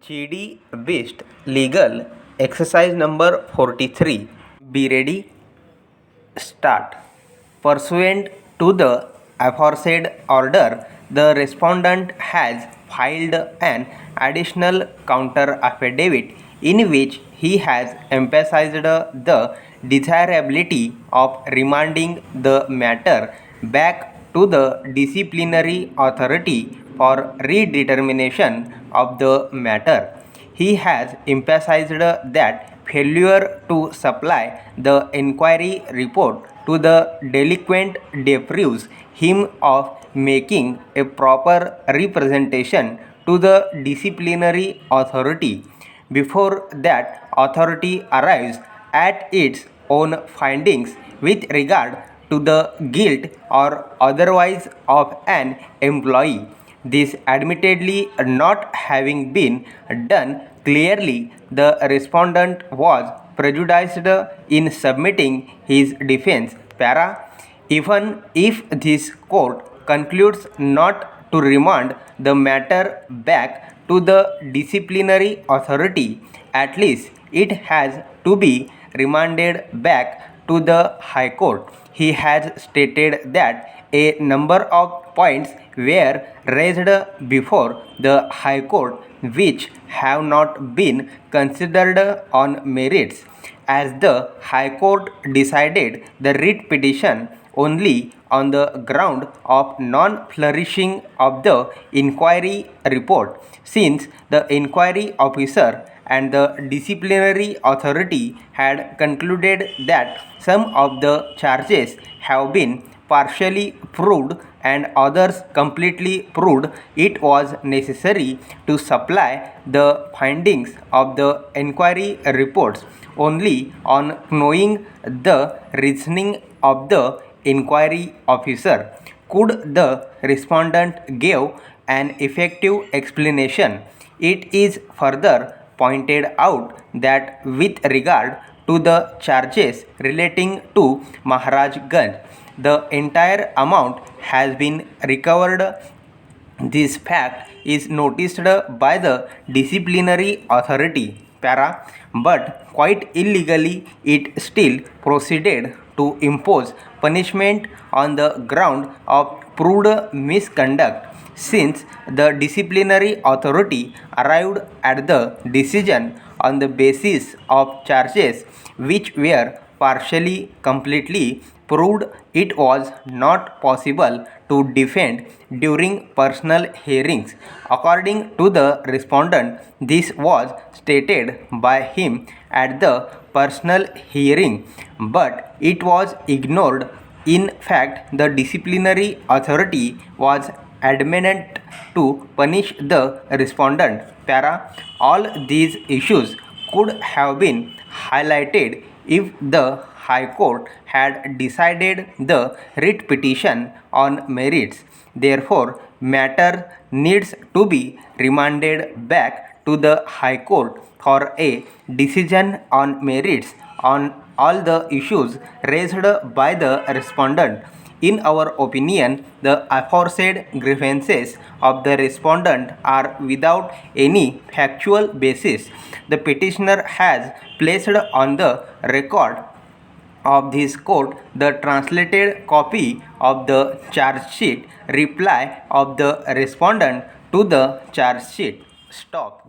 G.D.Bist Legal Exercise number 43. Be ready. Start. Pursuant to the aforesaid order, the respondent has filed an additional counter affidavit in which he has emphasized the desirability of remanding the matter back to the disciplinary authority for redetermination of the matter. He has emphasized that failure to supply the inquiry report to the delinquent deprives him of making a proper representation to the disciplinary authority before that authority arrives at its own findings with regard to the guilt or otherwise of an employee. This admittedly not having been done clearly, the respondent was prejudiced in submitting his defense. Even if this court concludes not to remand the matter back to the disciplinary authority, at least it has to be remanded back to the High Court. He has stated that a number of points were raised before the High Court which have not been considered on merits, as the High Court decided the writ petition only on the ground of non-flourishing of the inquiry report, since the inquiry officer and the disciplinary authority had concluded that some of the charges have been partially proved and others completely proved. It was necessary to supply the findings of the inquiry reports only on knowing the reasoning of the inquiry officer. Could the respondent give an effective explanation? It is further pointed out that with regard to the charges relating to Maharashtra, the entire amount has been recovered. This fact is noticed by the disciplinary authority, but quite illegally it still proceeded to impose punishment on the ground of proved misconduct, since the disciplinary authority arrived at the decision on the basis of charges which were partially completely proved. It was not possible to defend during personal hearings. According to the respondent, this was stated by him at the personal hearing, but it was ignored. In fact, the disciplinary authority was adamant to punish the respondent. All these issues could have been highlighted if the High Court had decided the writ petition on merits. Therefore, matter needs to be remanded back to the High Court for a decision on merits on all the issues raised by the respondent. In our opinion, the aforesaid grievances of the respondent are without any factual basis. The petitioner has placed on the record of this court the translated copy of the charge sheet reply of the respondent to the charge sheet. Stop.